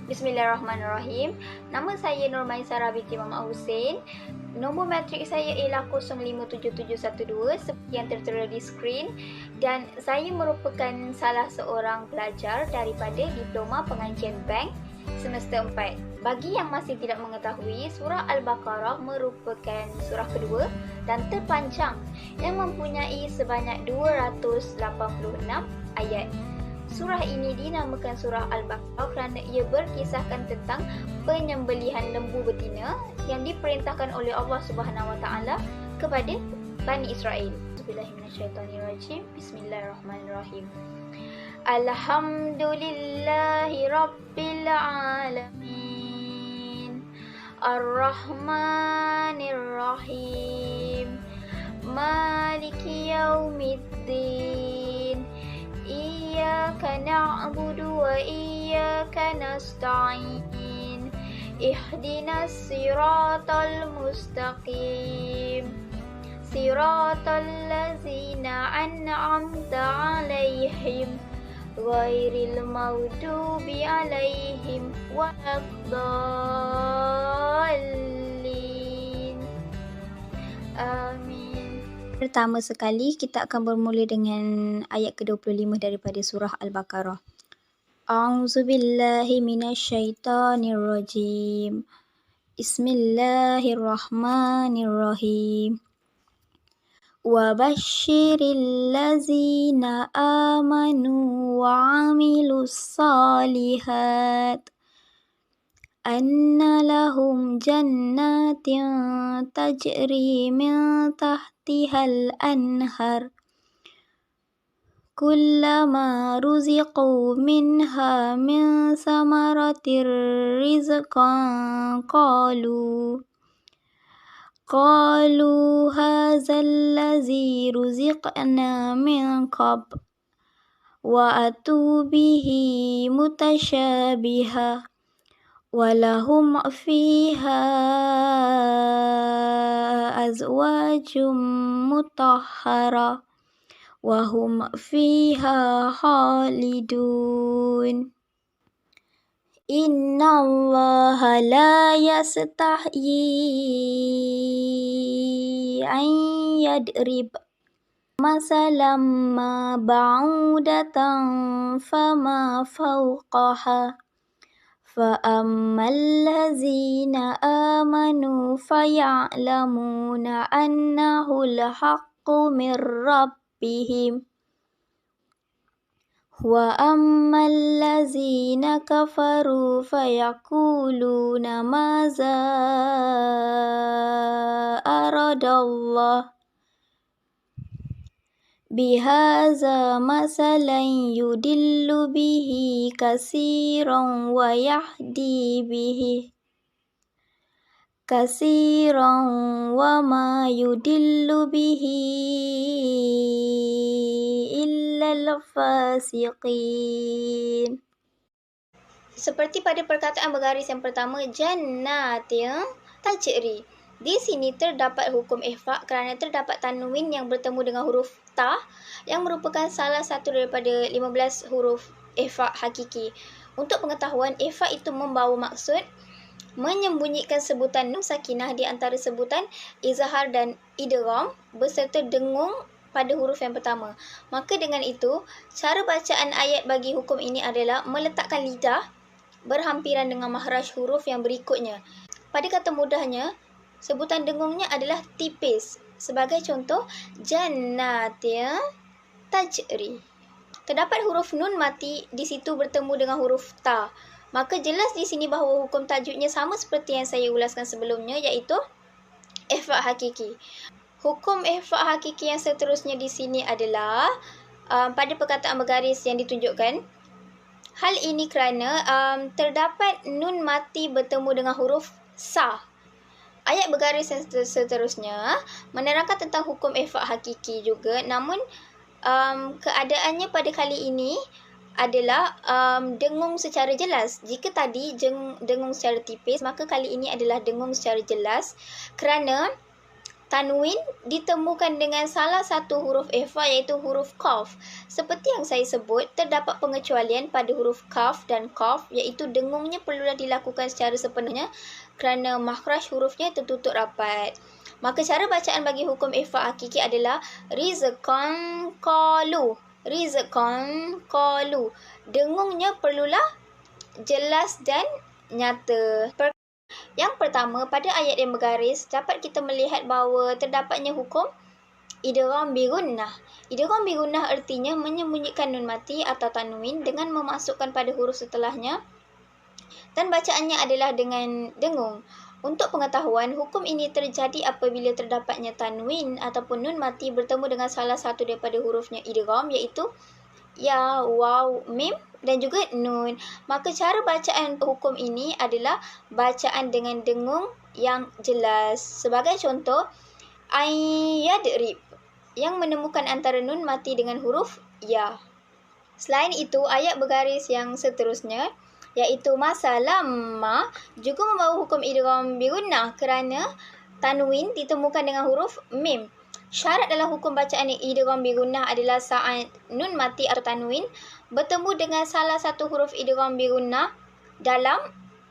Bismillahirrahmanirrahim. Nama saya Nurmaisara binti Muhammad Hussein. Nombor matrik saya ialah 057712 seperti yang tertera di skrin, dan saya merupakan salah seorang pelajar daripada Diploma Pengajian Bank semester 4. Bagi yang masih tidak mengetahui, surah Al-Baqarah merupakan surah kedua dan terpanjang yang mempunyai sebanyak 286 ayat. Surah ini dinamakan surah Al-Baqarah kerana ia berkisahkan tentang penyembelihan lembu betina yang diperintahkan oleh Allah Subhanahu Wa Taala kepada Bani Israel. Bismillahirrahmanirrahim. Bismillahirrahmanirrahim. Alhamdulillahi Rabbil Alamin, Ar-Rahmanir-Rahim, Maliki Yaumiddin, Iyyaka na'budu wa iyyaka nasta'in, Ihdinas siratal mustaqim, siratal ladzina an'amta 'alaihim ghairil maghdubi 'alaihim waladdallin. Amin. Pertama sekali, kita akan bermula dengan ayat ke-25 daripada surah Al-Baqarah. A'udzubillahi minasyaitonirrajim. Bismillahirrahmanirrahim. Wa basyiril ladzina amanu wa 'amilus shalihat anna lahum jannatin tajri min tahtihal anhar kullama ruziqu minha min samaratir rizqan qalu hadzal ladzi ruziqna min qabl wa atu bihi mutasyabiha walahum fiha azwajum mutahhara wa hum fiha khalidun. Inna Allaha la yastahyi an yadrib masalam ma ba'udatan fama fawqaha فَأَمَّا الَّذِينَ آمَنُوا فَيَعْلَمُونَ أَنَّهُ الْحَقُّ مِنْ رَبِّهِمْ وَأَمَّا الَّذِينَ كَفَرُوا فَيَقُولُونَ مَاذَا أَرَادَ اللَّهُ بهذا مثلا يضل به كثيرا ويهدي به كثيرا وما يضل به إلا الفاسقين. Seperti pada perkataan bergaris yang pertama, jannatin tajri. Di sini terdapat hukum ihfa kerana terdapat tanwin yang bertemu dengan huruf ta yang merupakan salah satu daripada 15 huruf ihfa hakiki. Untuk pengetahuan, ihfa itu membawa maksud menyembunyikan sebutan nun sakinah di antara sebutan izhar dan idgham beserta dengung pada huruf yang pertama. Maka dengan itu, cara bacaan ayat bagi hukum ini adalah meletakkan lidah berhampiran dengan makhraj huruf yang berikutnya. Pada kata mudahnya, sebutan dengungnya adalah tipis. Sebagai contoh, jannatin tajri. Terdapat huruf nun mati di situ bertemu dengan huruf ta. Maka jelas di sini bahawa hukum tajwidnya sama seperti yang saya ulaskan sebelumnya, iaitu ihfa hakiki. Hukum ihfa hakiki yang seterusnya di sini adalah pada perkataan bergaris yang ditunjukkan. Hal ini kerana terdapat nun mati bertemu dengan huruf sa. Ayat bergaris yang seterusnya menerangkan tentang hukum ihfa hakiki juga, namun keadaannya pada kali ini adalah dengung secara jelas. Jika tadi dengung secara tipis, maka kali ini adalah dengung secara jelas kerana tanwin ditemukan dengan salah satu huruf ikhfa iaitu huruf qaf. Seperti yang saya sebut, terdapat pengecualian pada huruf kaf dan qaf iaitu dengungnya perlulah dilakukan secara sepenuhnya kerana makhraj hurufnya tertutup rapat. Maka cara bacaan bagi hukum ikhfa hakiki adalah rizqan qalu. Rizqan qalu. Dengungnya perlulah jelas dan nyata. Yang pertama, pada ayat yang bergaris, dapat kita melihat bahawa terdapatnya hukum idgham bi gunnah. Idgham bi gunnah artinya menyembunyikan nun mati atau tanwin dengan memasukkan pada huruf setelahnya dan bacaannya adalah dengan dengung. Untuk pengetahuan, hukum ini terjadi apabila terdapatnya tanwin ataupun nun mati bertemu dengan salah satu daripada hurufnya idgham iaitu ya, waw, mim dan juga nun. Maka cara bacaan hukum ini adalah bacaan dengan dengung yang jelas. Sebagai contoh, ayyadrib yang menemukan antara nun mati dengan huruf ya. Selain itu, ayat bergaris yang seterusnya iaitu masalamma juga membawa hukum idgham bi gunnah kerana tanwin ditemukan dengan huruf mim. Syarat dalam hukum bacaan idgham bi gunnah adalah saat nun mati atau tanwin bertemu dengan salah satu huruf idgham bi gunnah dalam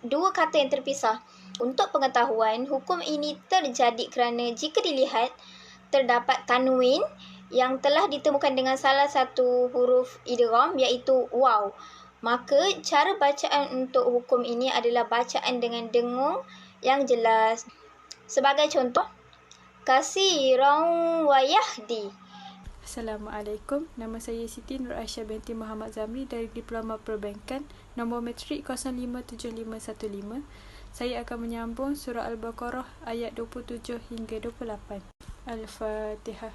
dua kata yang terpisah. Untuk pengetahuan, hukum ini terjadi kerana jika dilihat terdapat tanwin yang telah ditemukan dengan salah satu huruf idgham iaitu waw. Maka cara bacaan untuk hukum ini adalah bacaan dengan dengung yang jelas. Sebagai contoh, kasiran wa yahdi. Assalamualaikum, nama saya Siti Nur Aisyah binti Muhammad Zamri dari Diploma Perbankan, nombor matrik 057515. Saya akan menyambung surah Al-Baqarah ayat 27 hingga 28. Al-Fatihah.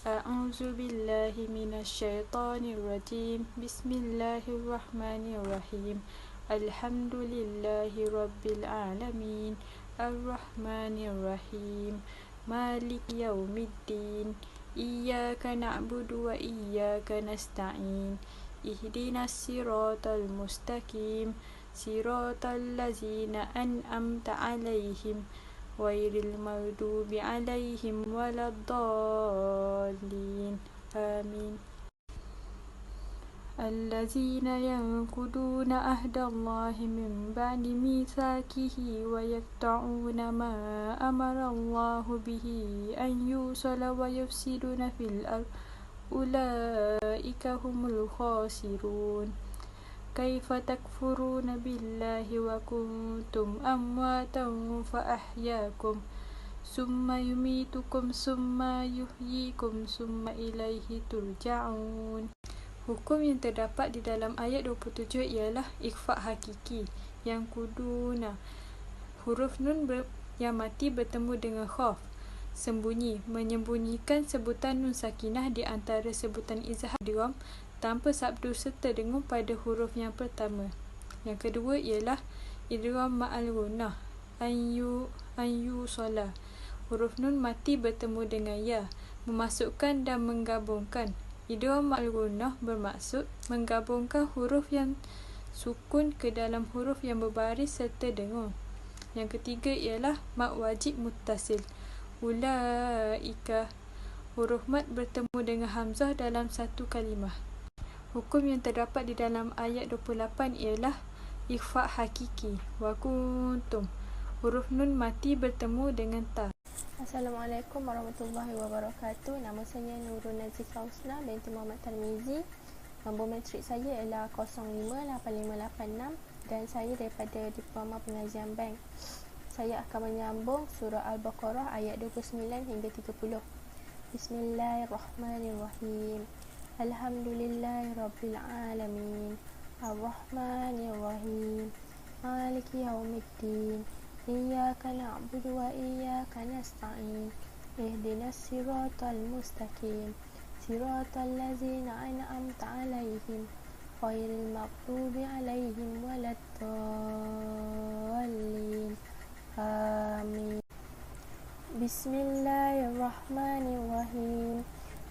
A'udzu billahi minasyaitonir rajim. Bismillahirrahmanirrahim. Alhamdulillahi rabbil alamin. Ar-Rahmanir-Rahim. Malik yaumiddin. Iyyaka na'budu wa iyyaka nasta'in. Ihdinas siratal mustaqim. Siratal ladzina an'amta 'alaihim ghairil maghdubi 'alaihim waladdallin. Amin. الذين ينقضون عهد الله من بعد ميثاقه ويقطعون ما أمر الله به أن يوصل ويفسدون في الأرض أولئك هم الخاسرون. كيف تكفرون بالله وكنتم أمواتا فأحياكم ثم يميتكم ثم يحييكم ثم إليه ترجعون. Hukum yang terdapat di dalam ayat 27 ialah ikhfa hakiki yang kuduna. Huruf nun yang mati bertemu dengan khaf. Sembunyi, menyembunyikan sebutan nun sakinah di antara sebutan izhar idgham tanpa sabdu serta dengung pada huruf yang pertama. Yang kedua ialah idgham ma'al gunnah. Anyu sola. Huruf nun mati bertemu dengan ya, memasukkan dan menggabungkan. Idgham ma'al gunnah bermaksud menggabungkan huruf yang sukun ke dalam huruf yang berbaris serta dengung. Yang ketiga ialah mad wajib muttasil. Ulaika. Huruf mad bertemu dengan hamzah dalam satu kalimah. Hukum yang terdapat di dalam ayat 28 ialah ikhfa hakiki. Wa kuntum. Huruf nun mati bertemu dengan ta. Assalamualaikum warahmatullahi wabarakatuh. Nama saya Nurul Nazifah Husna binti Muhammad Tarmizi. Nombor matrik saya ialah 058586 dan saya daripada Diploma Pengajian Bank. Saya akan menyambung surah Al-Baqarah ayat 29 hingga 30. Bismillahirrahmanirrahim. Alhamdulillahirabbil alamin. Ar-Rahmanir-Rahim. Maliki yaumiddin. Iyyaka na'budu wa iyyaka nasta'in. Ihdinas siratal mustaqim. Siratal ladzina an'amta 'alaihim ghairil maghdubi 'alaihim waladdallin. Amin. Bismillahirrahmanirrahim.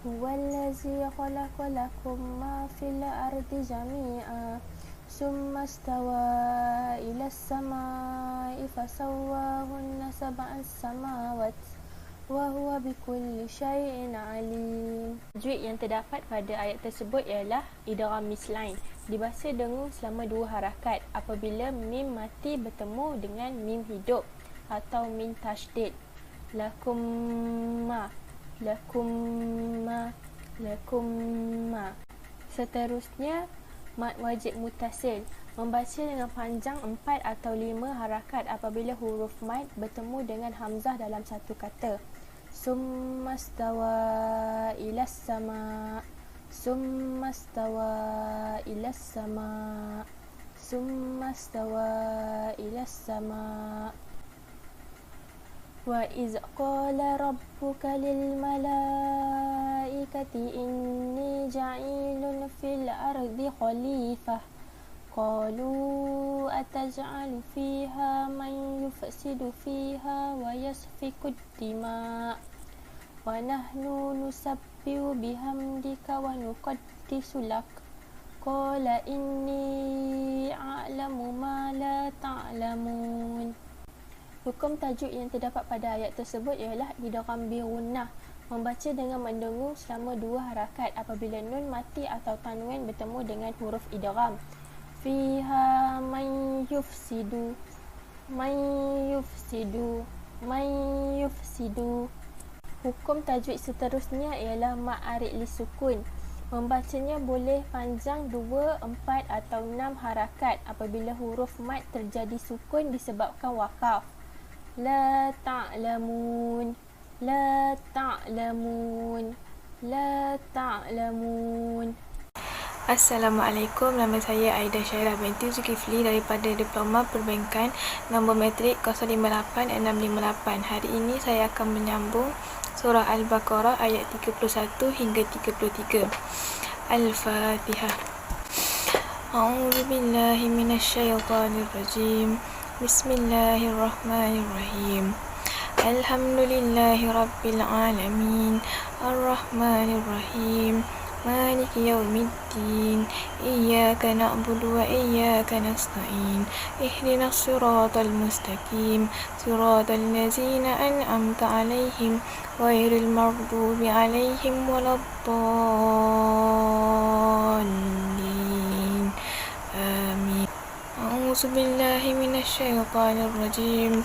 Huwallazi khalaqa lakum ma fil ardi jami'a summa stawa ilas samai fasawwahunna sab'as samawat wa huwa bikulli syai'in alim. Tajwid yang terdapat pada ayat tersebut ialah idgham mislain, dibaca dengung selama 2 harakat apabila mim mati bertemu dengan mim hidup atau mim tasydid. Lakumma, lakumma, lakumma. Seterusnya mad wajib muttasil, membaca dengan panjang 4 atau 5 harakat apabila huruf mad bertemu dengan hamzah dalam satu kata. Summastawa ilas sama, summastawa ilas sama, summastawa ilas sama. Wa iz qala rabbuka lil malaikati inni ja'ilun fil ardi khalifah qalu ataj'alu fiha man yufsidu fiha wa yasfiku dima wa nahnu nusabbihu bihamdika wa nuqaddisu lak qala inni a'lamu ma la ta'lamun. Hukum tajwid yang terdapat pada ayat tersebut ialah idgham bi gunnah, membaca dengan mendengung selama 2 harakat apabila nun mati atau tanwin bertemu dengan huruf idgham. Fiha man yufsidu, man yufsidu, man yufsidu. Hukum tajwid seterusnya ialah ma'arid li sukun, membacanya boleh panjang 2, 4 atau 6 harakat apabila huruf mad terjadi sukun disebabkan wakaf. La ta'lamun, la ta'lamun, la ta'lamun. Assalamualaikum, nama saya Aida Syairah binti Zulkifli daripada Diploma Perbankan nombor matrik 058658. Hari ini saya akan menyambung surah Al-Baqarah ayat 31 hingga 33. Al-Fatihah. A'udzu billahi minasyaitonir rajim. Bismillahirrahmanirrahim. Alhamdulillahi rabbil alamin. Ar-Rahmanir Rahim. Maliki yaumiddin. Iyyaka na'budu wa iyyaka nasta'in. Ihdinas siratal mustaqim. Siratal ladzina an'amta 'alaihim ghairil maghdubi 'alaihim waladdallin. Amin. A'udzu billahi minasyaitonir rajim.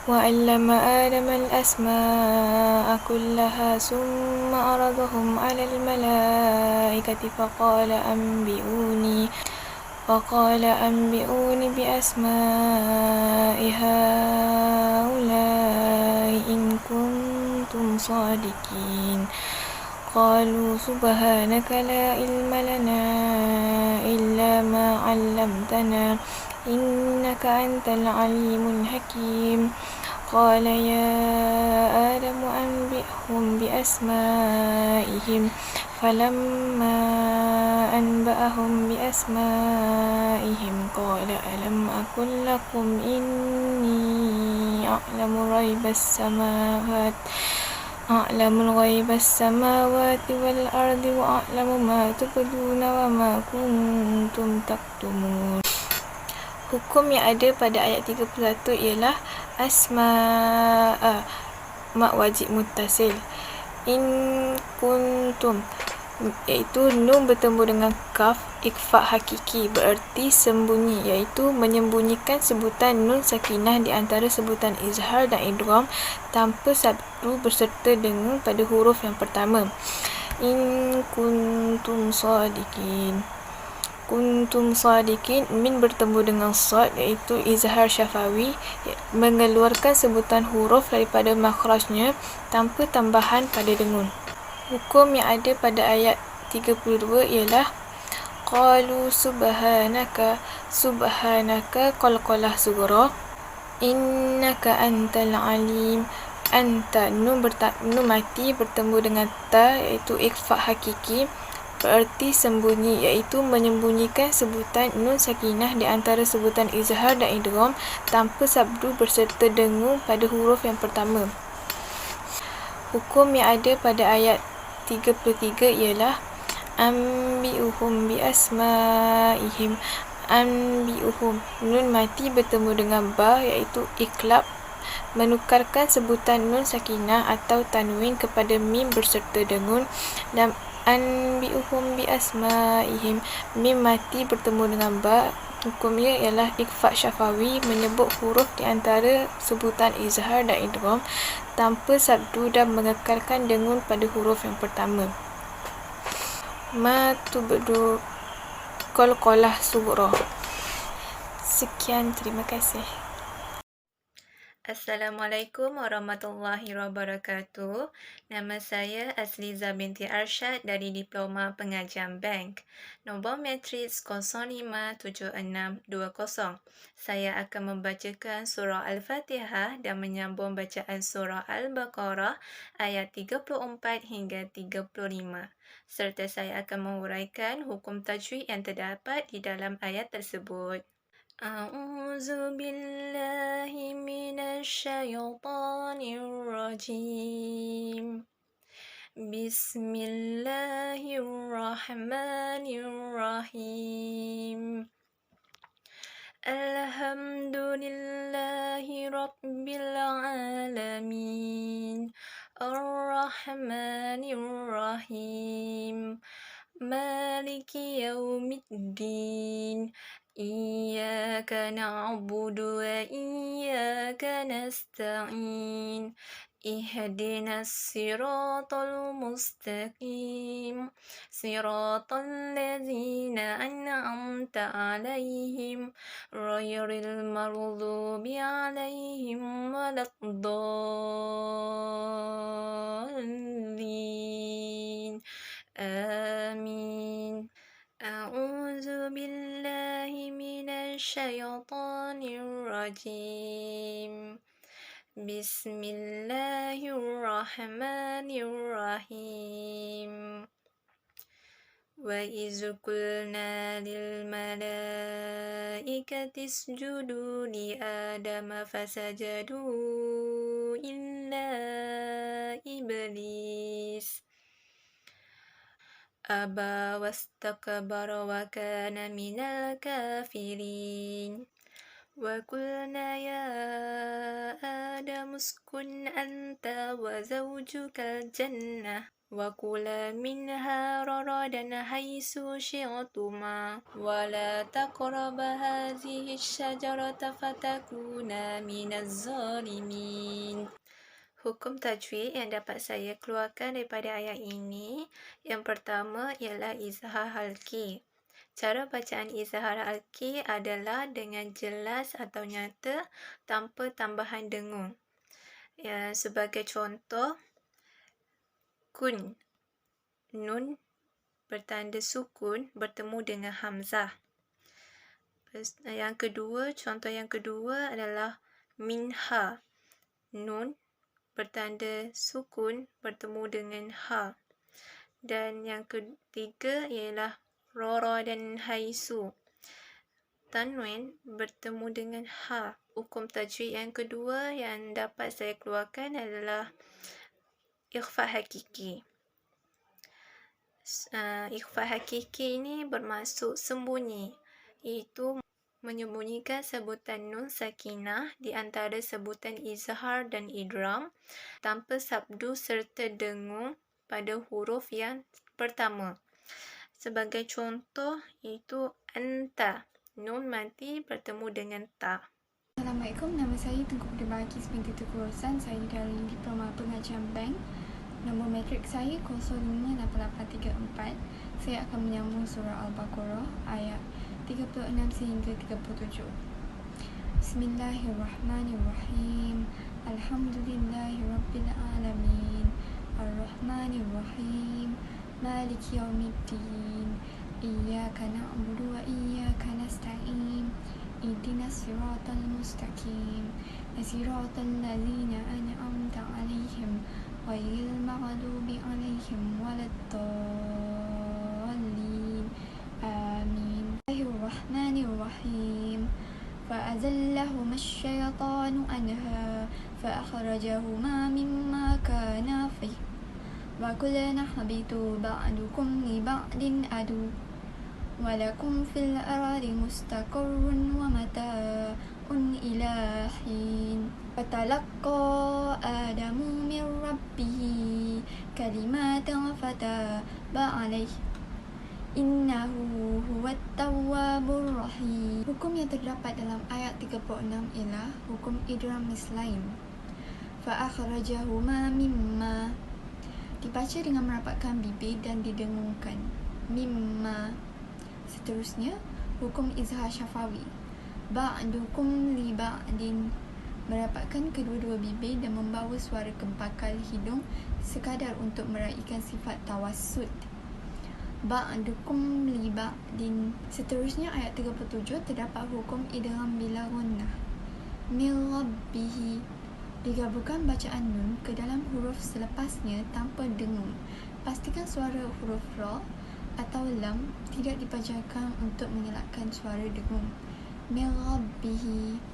وعلم آدم الأسماء كلها ثم عرضهم على الملائكة فقال أنبئوني بأسماء هؤلاء إن كنتم صادقين قالوا سبحانك لا علم لنا إلا ما علمتنا إنك أنت العليم الحكيم قال يا آدم أنبئهم بأسمائهم فلما أنبأهم بأسمائهم قال ألم أقل لكم إني أعلم الغيب السماوات والأرض وأعلم ما تبدون وما كنتم تكتمون. Hukum yang ada pada ayat 31 ialah asma'a, mak wajib muttasil. In kuntum, iaitu nun bertemu dengan kaf, ikhfa hakiki, bererti sembunyi, iaitu menyembunyikan sebutan nun sakinah di antara sebutan izhar dan idgham tanpa sabdu berserta dengung pada huruf yang pertama. In kuntum sadiqin. Kuntum sadiqin, min bertemu dengan sad, iaitu izhar syafawi, mengeluarkan sebutan huruf daripada makhrajnya tanpa tambahan pada dengung. Hukum yang ada pada ayat 32 ialah qalu subhanaka, subhanaka qalqalah sughra, innaka antal alim. Anta, nun mati bertemu dengan ta, iaitu ikhfa hakiki, bererti sembunyi, iaitu menyembunyikan sebutan nun sakinah di antara sebutan izhar dan idgham tanpa sabdu berserta dengung pada huruf yang pertama. Hukum yang ada pada ayat 33 ialah anbi'uhum bi asma'ihim. Anbi'uhum, nun mati bertemu dengan ba, iaitu iklab, Menukarkan sebutan nun sakinah atau tanwin kepada mim berserta dengun. Dan anbi'uhum bi asma'ihim. Mim mati bertemu dengan ba. Hukumnya ialah ikhfa syafawi, menyebut huruf di antara sebutan izhar dan idgham tanpa sabdu dan mengekalkan dengun pada huruf yang pertama. Ma tubdu qalqalah sughra. Sekian, terima kasih. Assalamualaikum warahmatullahi wabarakatuh. Nama saya Azliza binti Arsyad dari Diploma Pengajian Bank. Nombor matriks 057620. Saya akan membacakan surah Al-Fatihah dan menyambung bacaan surah Al-Baqarah ayat 34 hingga 35. Serta saya akan menguraikan hukum tajwid yang terdapat di dalam ayat tersebut. أعوذ بالله من الشيطان الرجيم بسم الله الرحمن الرحيم الحمد لله رب العالمين الرحمن الرحيم مالك يوم الدين إياك نعبد وإياك نستعين اهدنا الصراط المستقيم صراط الذين أنعمت عليهم غير المغضوب عليهم ولا الضالين آمين أعوذ بالله من الشيطان الرجيم بسم الله الرحمن الرحيم وإذ قلنا للملائكة اسجدوا لآدم فسجدوا إلا إبليس أبى واستكبر وكان من الكافرين وقلنا يا آدم اسكن أنت وزوجك الجنة وكلا منها رغدا حيث شئتما ولا تقربا هذه الشجرة فتكونا من الظالمين. Hukum tajwid yang dapat saya keluarkan daripada ayat ini, yang pertama ialah izhar halqi. Cara bacaan izhar halqi adalah dengan jelas atau nyata tanpa tambahan dengung. Ya, sebagai contoh, kun, nun bertanda sukun bertemu dengan hamzah. Contoh yang kedua adalah minha, nun bertanda sukun bertemu dengan ha. Dan yang ketiga ialah rora dan haisu, tanwin bertemu dengan ha. Hukum tajwid yang kedua yang dapat saya keluarkan adalah ikhfa hakiki. Ikhfa hakiki ini bermaksud sembunyi, iaitu menyembunyikan sebutan nun sakinah di antara sebutan izhar dan idgham tanpa sabdu serta dengung pada huruf yang pertama. Sebagai contoh iaitu anta, nun mati bertemu dengan ta. Assalamualaikum, nama saya Tengku Puteri Balqis binti Tengku Rosan. Saya dari Diploma Pengajian Bank. Nombor matrik saya 058834. Saya akan menyambung surah Al-Baqarah ayat 36 sehingga 37. Bismillahirrahmanirrahim. Alhamdulillahirabbil alamin. Arrahmanirrahim. Maliki yaumiddin. Iyyaka na'budu wa iyyaka nasta'in. Ihdinas siratal mustaqim. Siratal ladzina an'amta 'alaihim ghairil maghdubi 'alaihim waladdallin. Amin. Bismillahirrahmanirrahim. فأزلهما الشيطان عنها فأخرجهما مما كانا فيه وقلنا اهبطوا بعضكم لبعض عدو ولكم في الأرض مستقر ومتاع إلى حين. Fatalaqa Adamu min Rabbihi kalimatan fataba alaihi innahu huwat tawwabur rahim. Hukum yang terdapat dalam ayat 36 ialah hukum idgham mislain. Fa akhrajahuma mimma, dibaca dengan merapatkan bibir dan didengungkan. Mimma. Seterusnya hukum izhar syafawi. Ba'dukum li ba'din, merapatkan kedua-dua bibir dan membawa suara kempakal hidung sekadar untuk meraihkan sifat tawassut. Ba'dukum li ba'din. Seterusnya ayat 37 terdapat hukum idgham bila gunnah. Min rabbihi, digabungkan bacaan nun ke dalam huruf selepasnya tanpa dengung. Pastikan suara huruf ra atau lam tidak dipanjangkan untuk mengelakkan suara dengung. Min rabbihi.